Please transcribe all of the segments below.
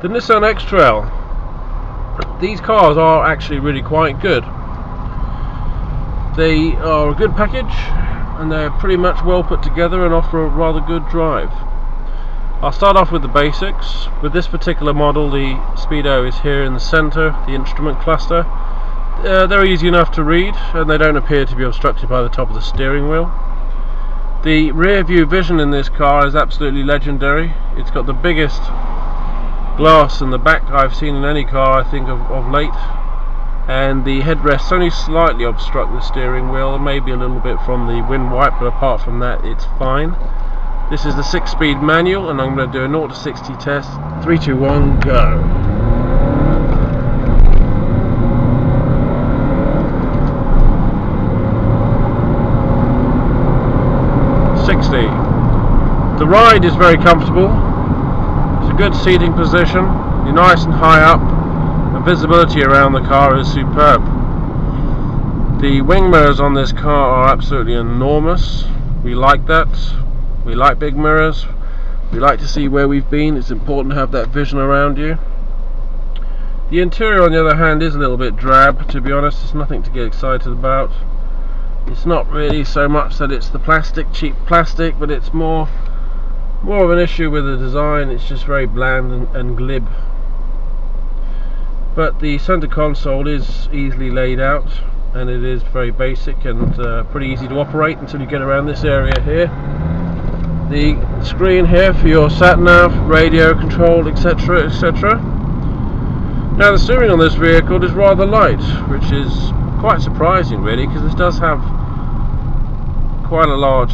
The Nissan X-Trail. These cars are actually really quite good. They are a good package and they're pretty much well put together and offer a rather good drive. I'll start off with the basics. With this particular model, the speedo is here in the center, the instrument cluster. They're easy enough to read and they don't appear to be obstructed by the top of the steering wheel. The rear view vision in this car is absolutely legendary. It's got the biggest glass in the back I've seen in any car, I think, of late. And the headrests only slightly obstruct the steering wheel, maybe a little bit from the wind wipe, but apart from that it's fine. This is the 6-speed manual and I'm going to do a 0 to 60 test. 3, 2, 1, go. The ride is very comfortable. It's a good seating position. You're nice and high up. The visibility around the car is superb. The wing mirrors on this car are absolutely enormous. We like that. We like big mirrors. We like to see where we've been. It's important to have that vision around you. The interior, on the other hand, is a little bit drab, to be honest. It's nothing to get excited about. It's not really so much that it's the plastic, cheap plastic, but it's more of an issue with the design. It's just very bland and glib. But the center console is easily laid out and it is very basic and pretty easy to operate until you get around this area here. The screen here for your sat-nav, radio control, etc, etc. Now the steering on this vehicle is rather light, which is quite surprising really, because this does have quite a large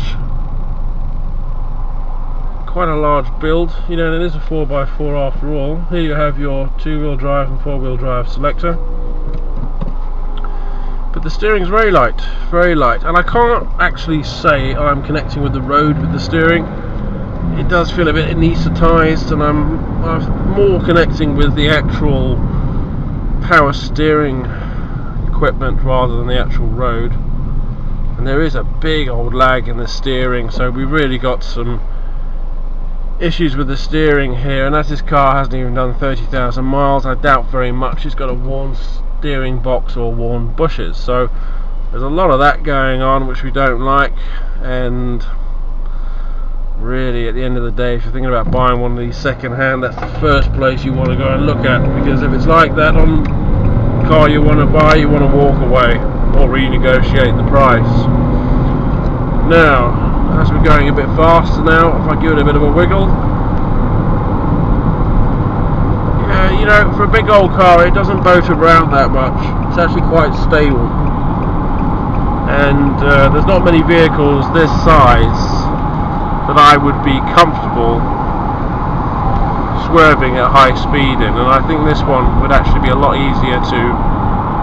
build. You know, it is a 4x4 after all. Here you have your 2-wheel drive and 4-wheel drive selector, but the steering is very light, and I can't actually say I'm connecting with the road with the steering. It does feel a bit anaesthetized, and I'm more connecting with the actual power steering equipment rather than the actual road. And there is a big old lag in the steering, so we really got some issues with the steering here. And as this car hasn't even done 30,000 miles, I doubt very much it's got a worn steering box or worn bushes, so there's a lot of that going on which we don't like. And really, at the end of the day, if you're thinking about buying one of these second hand, that's the first place you want to go and look at, because if it's like that on the car you want to buy, you want to walk away or renegotiate the price. Now, as we're going a bit faster now, if I give it a bit of a wiggle, yeah, you know, for a big old car it doesn't boat around that much. It's actually quite stable, and there's not many vehicles this size that I would be comfortable swerving at high speed in, and I think this one would actually be a lot easier to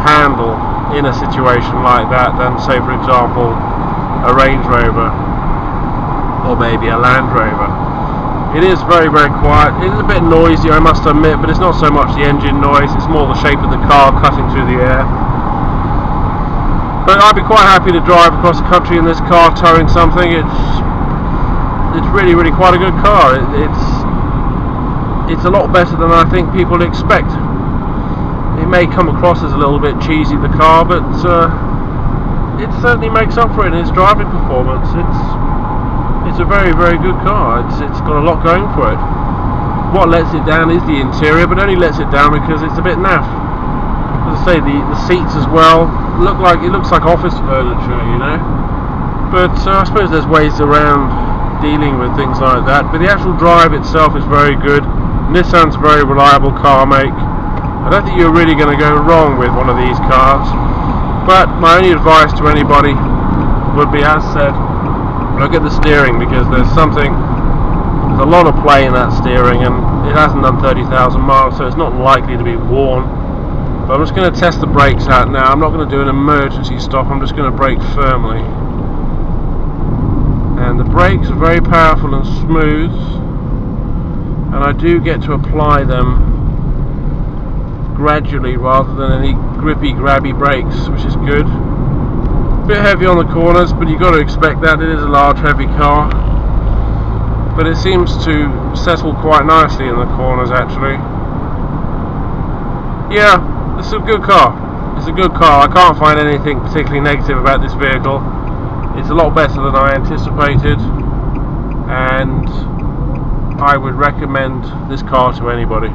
handle in a situation like that than, say, for example, a Range Rover or maybe a Land Rover. It is very, very quiet. It is a bit noisy, I must admit, but it's not so much the engine noise, it's more the shape of the car cutting through the air. But I'd be quite happy to drive across the country in this car towing something. It's really, really quite a good car. It's a lot better than I think people expect. It may come across as a little bit cheesy, the car, but it certainly makes up for it in its driving performance. It's a very, very good car. It's got a lot going for it. What lets it down is the interior, but only lets it down because it's a bit naff. As I say, the seats as well it looks like office furniture, you know. But I suppose there's ways around dealing with things like that. But the actual drive itself is very good. Nissan's a very reliable car make. I don't think you're really going to go wrong with one of these cars. But my only advice to anybody would be, as said, look at the steering, because there's a lot of play in that steering, and it hasn't done 30,000 miles, so it's not likely to be worn. But I'm just going to test the brakes out now. I'm not going to do an emergency stop, I'm just going to brake firmly. And the brakes are very powerful and smooth, and I do get to apply them gradually rather than any grippy, grabby brakes, which is good. A bit heavy on the corners, but you've got to expect that. It is a large, heavy car, but it seems to settle quite nicely in the corners actually. yeah, it's a good car. It's a good car. I can't find anything particularly negative about this vehicle. It's a lot better than I anticipated, and I would recommend this car to anybody.